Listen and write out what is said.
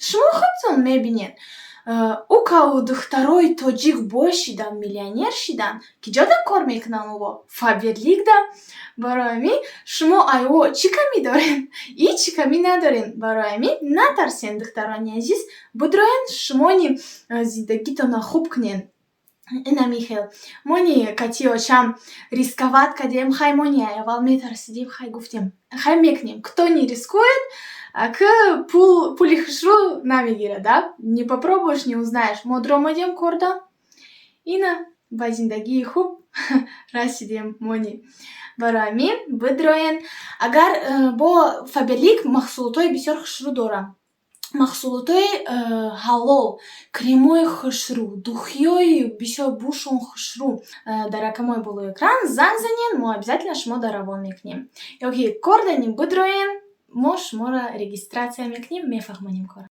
шумо худтон мебинед ука духтарои тоҷик бош шидан, миллионер шидан, ки ҷода кор мекунанд ӯго Фаберликда. Барои ҳамин шумо айҳо чӣ камӣ доред? Ҳеҷ камӣ надоред. Барои ҳамин натарсен, духтарони азиз, бидроен шумони зиндагитонро хуб кунед. Инами хел мони катиошам рисковат кардем, хай мони аввал метарсидем, хай гуфтем, хай мекунем. Кто не рискует, пули хушрӯ намегирад, да? Не попробуешь, не узнаешь. Мо омадем корда, ина ба зиндагии хуб расидем мони. Барои ҳамин бидроен, агар бо Фаберлик маҳсулотҳои бисёр хушрӯ дорам. Маҳсулотҳои ҳалол, кремҳои хушрӯ, духиёи бисёр бушун хушрӯ дар рақамҳои болои экран занг занед, мо обязательно шуморо равон мекунем. Ёки кор дорем, бидроен, мо шуморо регистратсия мекунем, мефаҳмонем кор.